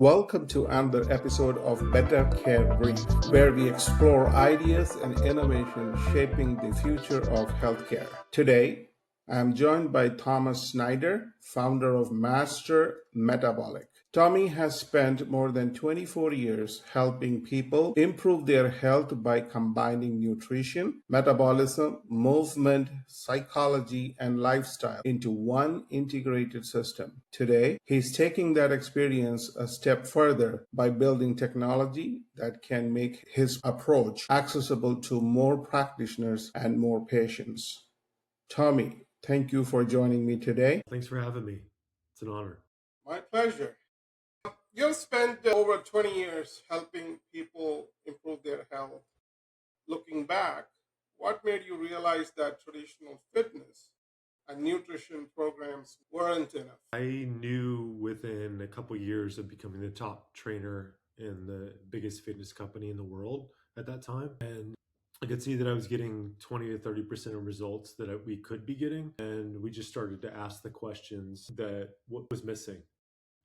Welcome to another episode of Better Care Brief, where we explore ideas and innovation shaping the future of healthcare. Today, I'm joined by Thomas Snider, founder of Master Metabolic. Tommy has spent more than 24 years helping people improve their health by combining nutrition, metabolism, movement, psychology, and lifestyle into one integrated system. Today, he's taking that experience a step further by building technology that can make his approach accessible to more practitioners and more patients. Tommy, thank you for joining me today. Thanks for having me. It's an honor. My pleasure. You've spent over 20 years helping people improve their health. Looking back, what made you realize that traditional fitness and nutrition programs weren't enough? I knew within a couple years of becoming the top trainer in the biggest fitness company in the world at that time. And I could see that I was getting 20 to 30% of results that we could be getting. And we just started to ask the questions that what was missing.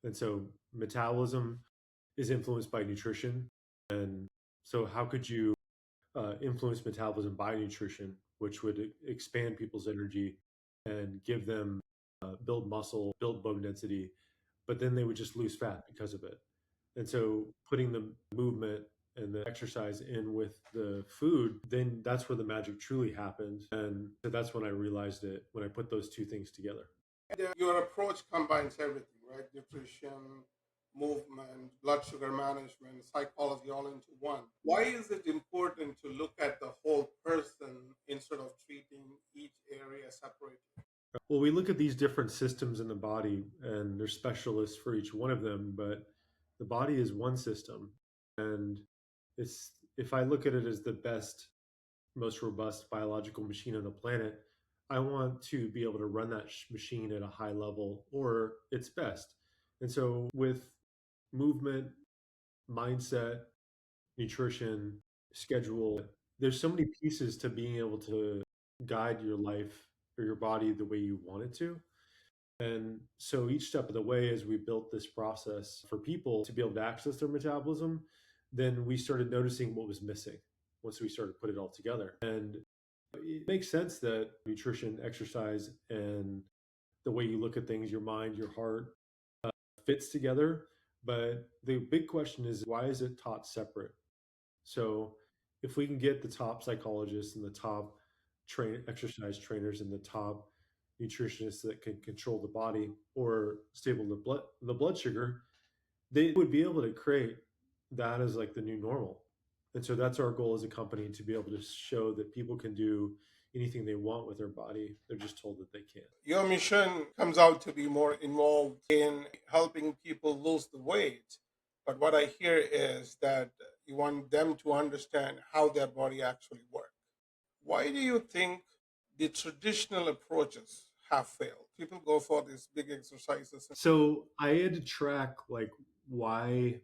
And so metabolism is influenced by nutrition. And so how could you influence metabolism by nutrition, which would expand people's energy and give them build muscle, build bone density, but then they would just lose fat because of it. And so putting the movement and the exercise in with the food, then that's where the magic truly happened. And so that's when I realized it, when I put those two things together. And your approach combines everything, right? Nutrition, movement, blood sugar management, psychology all into one. Why is it important to look at the whole person instead of treating each area separately? Well, we look at these different systems in the body, and there's specialists for each one of them, but the body is one system. And it's if I look at it as the best, most robust biological machine on the planet, I want to be able to run that machine at a high level or its best. And so with movement, mindset, nutrition, schedule, there's so many pieces to being able to guide your life or your body the way you want it to. And so each step of the way, as we built this process for people to be able to access their metabolism, then we started noticing what was missing once we started to put it all together. And it makes sense that nutrition, exercise, and the way you look at things, your mind, your heart, fits together. But the big question is, why is it taught separate? So if we can get the top psychologists and the top exercise trainers and the top nutritionists that can control the body or stable the blood sugar, they would be able to create that as like the new normal. And so that's our goal as a company, to be able to show that people can do anything they want with their body. They're just told that they can't. Your mission comes out to be more involved in helping people lose the weight. But what I hear is that you want them to understand how their body actually works. Why do you think the traditional approaches have failed? People go for these big exercises. So I had to track like why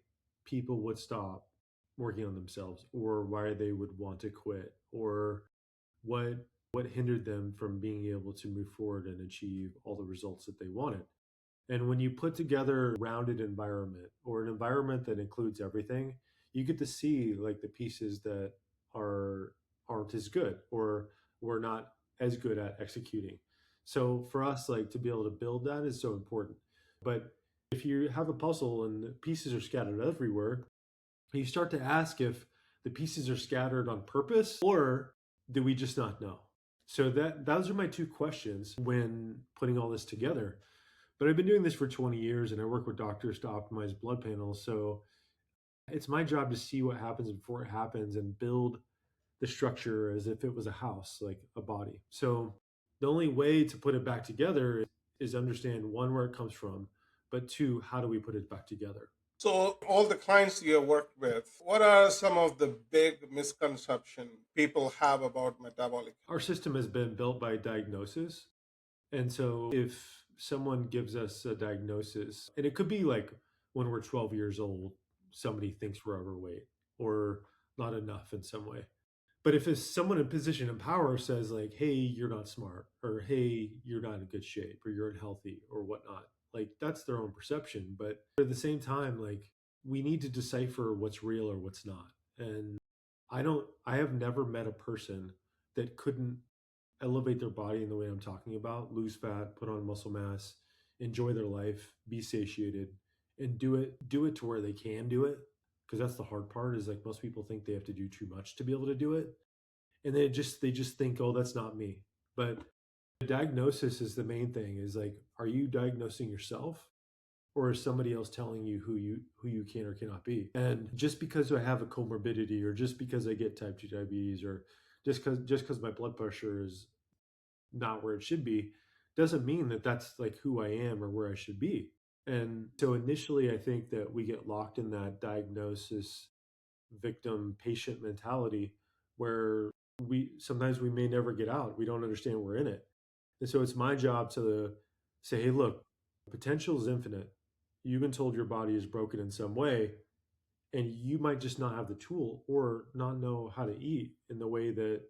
people would stop working on themselves, or why they would want to quit, or what what hindered them from being able to move forward and achieve all the results that they wanted. And when you put together a rounded environment, or an environment that includes everything, you get to see like the pieces that are aren't as good, or we're not as good at executing. So for us, like, to be able to build that is so important. But if you have a puzzle and the pieces are scattered everywhere, you start to ask if the pieces are scattered on purpose, or do we just not know? So that those are my two questions when putting all this together. But I've been doing this for 20 years, and I work with doctors to optimize blood panels. So it's my job to see what happens before it happens and build the structure as if it was a house, like a body. So the only way to put it back together is understand, one, where it comes from, but two, how do we put it back together? So, all the clients you worked with, what are some of the big misconceptions people have about metabolic? Our system has been built by diagnosis. And so if someone gives us a diagnosis, and it could be like when we're 12 years old, somebody thinks we're overweight or not enough in some way. But if it's someone in position of power says like, hey, you're not smart, or hey, you're not in good shape, or you're unhealthy or whatnot, like, that's their own perception. But at the same time, like, we need to decipher what's real or what's not. And I have never met a person that couldn't elevate their body in the way I'm talking about, lose fat, put on muscle mass, enjoy their life, be satiated, and do it to where they can do it. Because that's the hard part is like most people think they have to do too much to be able to do it. And they just think, oh, that's not me. But the diagnosis is the main thing is like, are you diagnosing yourself? Or is somebody else telling you who you can or cannot be? And just because I have a comorbidity, or just because I get type 2 diabetes, or just because my blood pressure is not where it should be, doesn't mean that that's like who I am or where I should be. And so initially, I think that we get locked in that diagnosis victim patient mentality where we may never get out. We don't understand we're in it. And so it's my job to say, hey, look, potential is infinite. You've been told your body is broken in some way, and you might just not have the tool or not know how to eat in the way that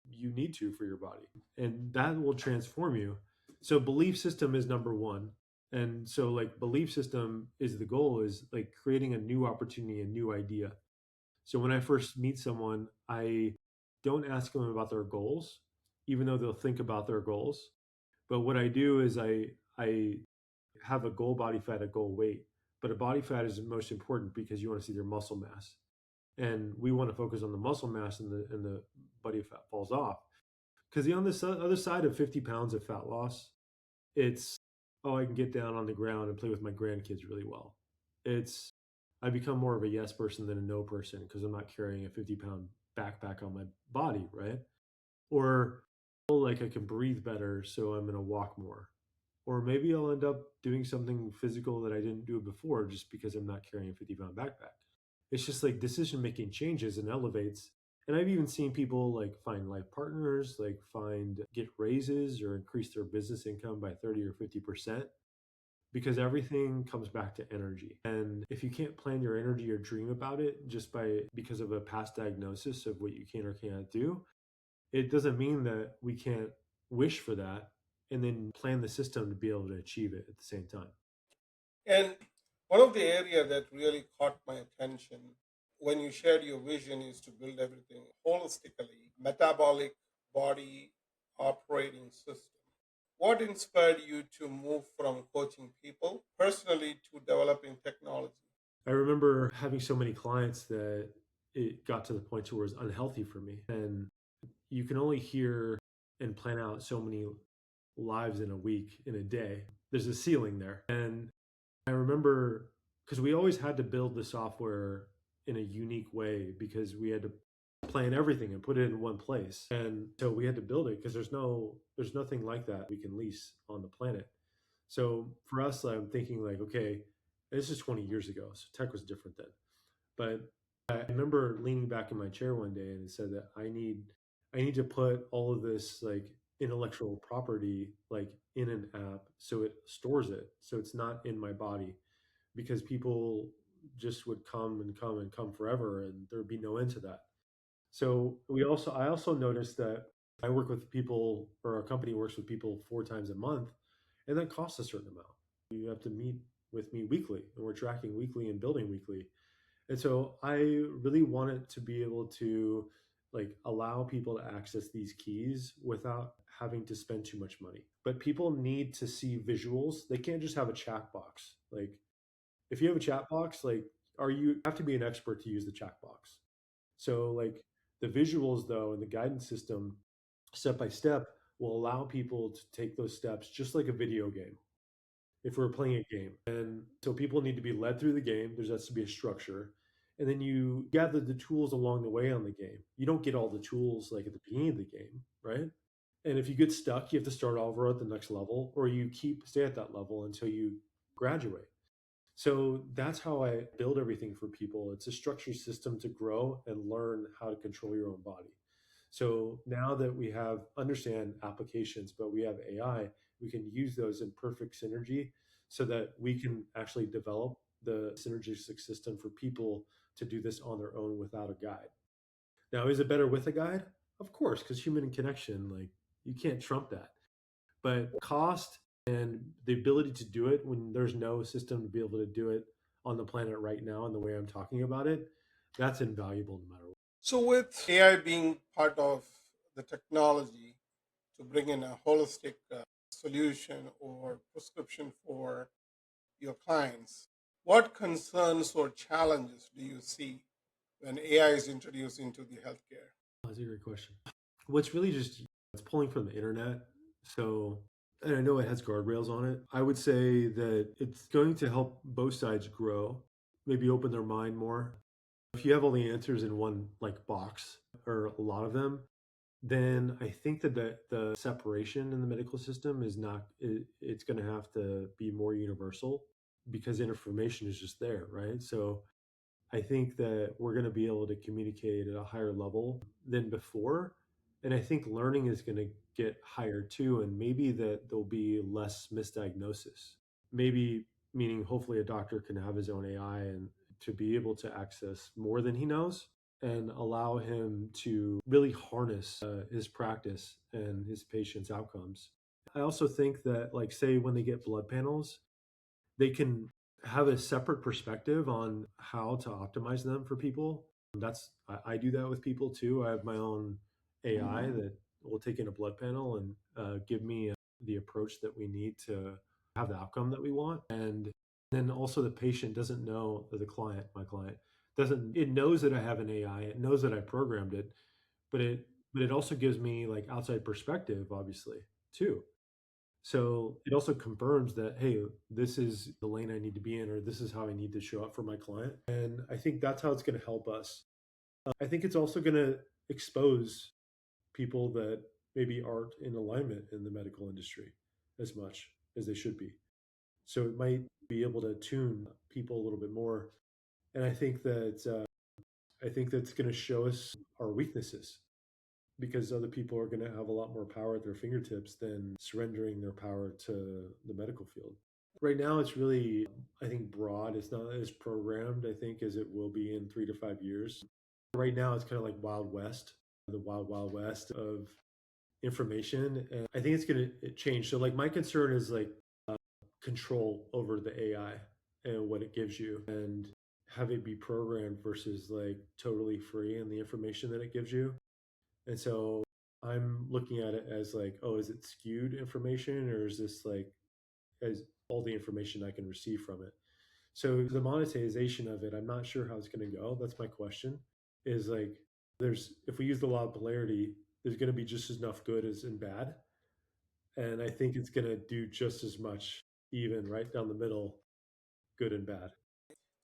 you need to for your body. And that will transform you. So belief system is number one. And so like belief system is the goal is like creating a new opportunity, a new idea. So when I first meet someone, I don't ask them about their goals, even though they'll think about their goals. But what I do is I have a goal body fat, a goal weight. But a body fat is most important because you want to see their muscle mass, and we want to focus on the muscle mass, and the body fat falls off. Because the on the other side of 50 pounds of fat loss, it's oh, I can get down on the ground and play with my grandkids really well. It's I become more of a yes person than a no person because I'm not carrying a 50-pound backpack on my body, right? Or oh, like I can breathe better, so I'm going to walk more. Or maybe I'll end up doing something physical that I didn't do before just because I'm not carrying a 50-pound backpack. It's just like decision making changes and elevates. And I've even seen people like find life partners, like find get raises or increase their business income by 30 or 50% because everything comes back to energy. And if you can't plan your energy or dream about it just by because of a past diagnosis of what you can or cannot do, it doesn't mean that we can't wish for that and then plan the system to be able to achieve it at the same time. And one of the area that really caught my attention when you shared your vision is to build everything holistically, metabolic body operating system. What inspired you to move from coaching people personally to developing technology? I remember having so many clients that it got to the point where it was unhealthy for me. And you can only hear and plan out so many lives in a week, in a day. There's a ceiling there. And I remember because we always had to build the software in a unique way because we had to plan everything and put it in one place. And so we had to build it because there's nothing like that we can lease on the planet. So for us, I'm thinking like, okay, this is 20 years ago, so tech was different then. But I remember leaning back in my chair one day and it said that I need to put all of this like intellectual property like in an app so it stores it so it's not in my body because people just would come and come and come forever and there'd be no end to that. So I also noticed that I work with people or our company works with people 4 times a month and that costs a certain amount. You have to meet with me weekly and we're tracking weekly and building weekly. And so I really wanted to be able to like allow people to access these keys without having to spend too much money. But people need to see visuals. They can't just have a chat box. Like if you have a chat box, like are you have to be an expert to use the chat box. So like the visuals though and the guidance system step by step will allow people to take those steps just like a video game if we're playing a game. And so people need to be led through the game. There has to be a structure. And then you gather the tools along the way on the game. You don't get all the tools like at the beginning of the game, right? And if you get stuck, you have to start over at the next level, or you stay at that level until you graduate. So that's how I build everything for people. It's a structured system to grow and learn how to control your own body. So now that we have understand applications, but we have AI, we can use those in perfect synergy so that we can actually develop the synergistic system for people to do this on their own without a guide. Now, is it better with a guide? Of course, because human connection, like you can't trump that. But cost and the ability to do it when there's no system to be able to do it on the planet right now and the way I'm talking about it, that's invaluable no matter what. So, with AI being part of the technology to bring in a holistic solution or prescription for your clients, what concerns or challenges do you see when AI is introduced into the healthcare? That's a great question. What's really just it's pulling from the internet. So, and I know it has guardrails on it. I would say that it's going to help both sides grow, maybe open their mind more. If you have all the answers in one like box or a lot of them, then I think that the separation in the medical system is not it's going to have to be more universal because information is just there, right? So I think that we're going to be able to communicate at a higher level than before. And I think learning is going to get higher too. And maybe that there'll be less misdiagnosis. Maybe, meaning hopefully a doctor can have his own AI and to be able to access more than he knows and allow him to really harness his practice and his patient's outcomes. I also think that, like, say, when they get blood panels, they can have a separate perspective on how to optimize them for people. I do that with people too. I have my own AI that will take in a blood panel and give me the approach that we need to have the outcome that we want. And then also the patient doesn't know, or the client, my client doesn't. It knows that I have an AI. It knows that I programmed it, but it also gives me like outside perspective, obviously too. So it also confirms that, hey, this is the lane I need to be in, or this is how I need to show up for my client. And I think that's how it's going to help us. I think it's also going to expose people that maybe aren't in alignment in the medical industry as much as they should be. So it might be able to tune people a little bit more. And I think that's going to show us our weaknesses because other people are going to have a lot more power at their fingertips than surrendering their power to the medical field. Right now, it's really, I think, broad. It's not as programmed, I think, as it will be in 3 to 5 years. Right now, it's kind of like Wild West, the wild, wild west of information. And I think it's going to change. So, like, my concern is like control over the AI and what it gives you and have it be programmed versus like totally free and the information that it gives you. And so I'm looking at it as like, oh, is it skewed information or is this like as all the information I can receive from it? So the monetization of it, I'm not sure how it's going to go. That's my question. Is like there's if we use the law of polarity, there's going to be just as enough good as in bad, and I think it's going to do just as much, even right down the middle, good and bad.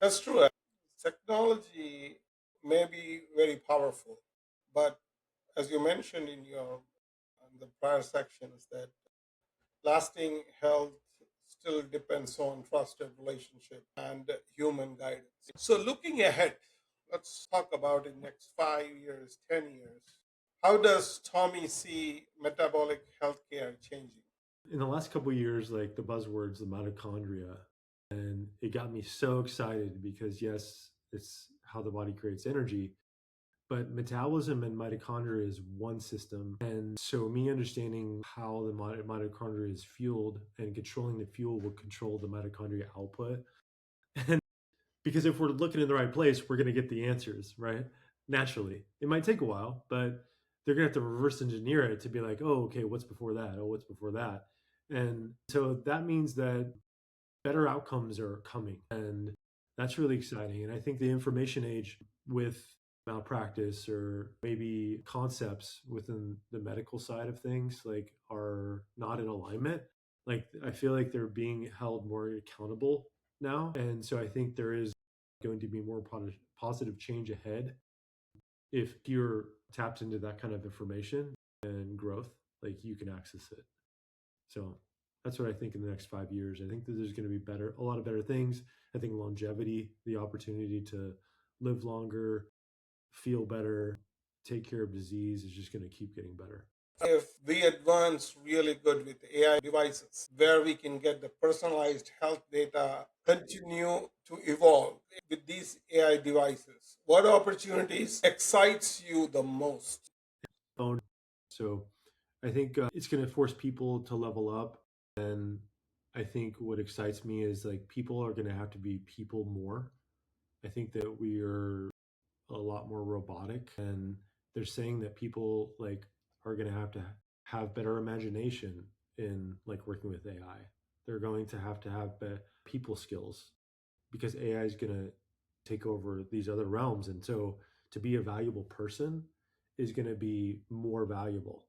That's true. Technology may be very powerful, but as you mentioned in your in the prior sections, that lasting health still depends on trusted relationship and human guidance. So, looking ahead, let's talk about in next 5 years, 10 years. How does Tommy see metabolic healthcare changing? In the last couple of years, like the buzzwords, the mitochondria, and it got me so excited because yes, it's how the body creates energy, but metabolism and mitochondria is one system. And so me understanding how the mitochondria is fueled and controlling the fuel will control the mitochondria output. And because if we're looking in the right place, we're going to get the answers, right? Naturally. It might take a while, but they're going to have to reverse engineer it to be like, oh, okay, what's before that? Oh, what's before that? And so that means that better outcomes are coming. And that's really exciting. And I think the information age with malpractice or maybe concepts within the medical side of things like are not in alignment. Like I feel like they're being held more accountable now. And so I think there is going to be more positive change ahead if you're tapped into that kind of information and growth, like you can access it. So that's what I think in the next 5 years. I think that there's going to be a lot of better things. I think longevity, the opportunity to live longer, feel better, take care of disease is just going to keep getting better. If we advance really good with AI devices, where we can get the personalized health data, continue to evolve with these AI devices, what opportunities excites you the most? So I think it's going to force people to level up and I think what excites me is like people are going to have to be people more. I think that we are a lot more robotic, and they're saying that people like are going to have better imagination in like working with AI. They're going to have people skills because AI is going to take over these other realms. And so to be a valuable person is going to be more valuable,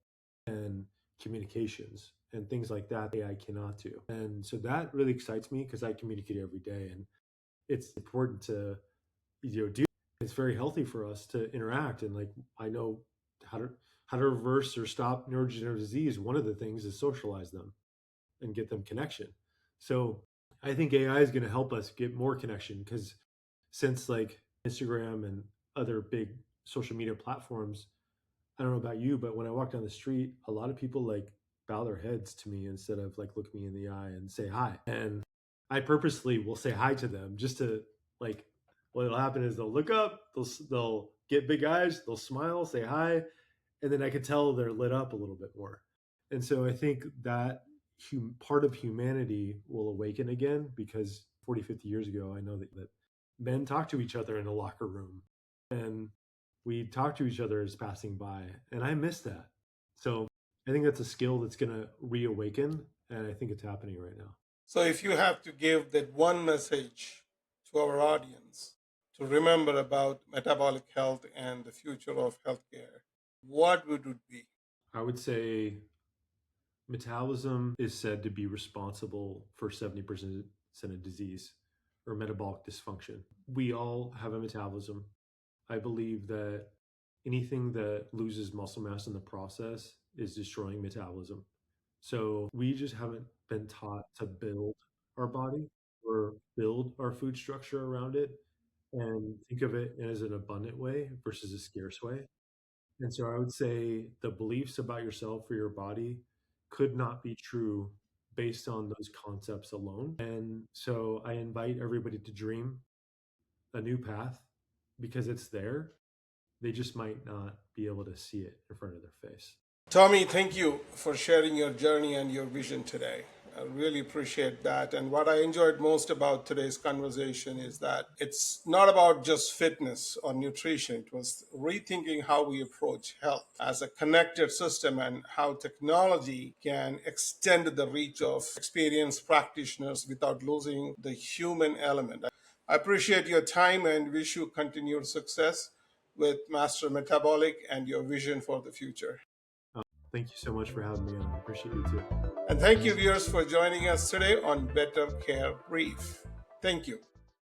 and communications and things like that AI cannot do. And so that really excites me because I communicate every day, and it's important to do. It's very healthy for us to interact, and like I know how to reverse or stop neurodegenerative disease. One of the things is socialize them and get them connection. So I think AI is going to help us get more connection because since like Instagram and other big social media platforms, I don't know about you, but when I walk down the street, a lot of people like bow their heads to me instead of like look me in the eye and say hi. And I purposely will say hi to them just to like, what'll happen is they'll look up, they'll get big eyes, they'll smile, say hi, and then I can tell they're lit up a little bit more. And so I think that part of humanity will awaken again because 40, 50 years ago, I know that men talk to each other in a locker room, and we talk to each other as passing by. And I miss that. So I think that's a skill that's going to reawaken. And I think it's happening right now. So, if you have to give that one message to our audience to remember about metabolic health and the future of healthcare, what would it be? I would say metabolism is said to be responsible for 70% of disease or metabolic dysfunction. We all have a metabolism. I believe that anything that loses muscle mass in the process is destroying metabolism. So we just haven't been taught to build our body or build our food structure around it and think of it as an abundant way versus a scarce way. And so I would say the beliefs about yourself or your body could not be true based on those concepts alone. And so I invite everybody to dream a new path because it's there. They just might not be able to see it in front of their face. Tommy, thank you for sharing your journey and your vision today. I really appreciate that. And what I enjoyed most about today's conversation is that it's not about just fitness or nutrition. It was rethinking how we approach health as a connected system and how technology can extend the reach of experienced practitioners without losing the human element. I appreciate your time and wish you continued success with Master Metabolic and your vision for the future. Uh, Thank you so much for having me on. I appreciate you too. And thank you, viewers, for joining us today on Better Care Brief. Thank you.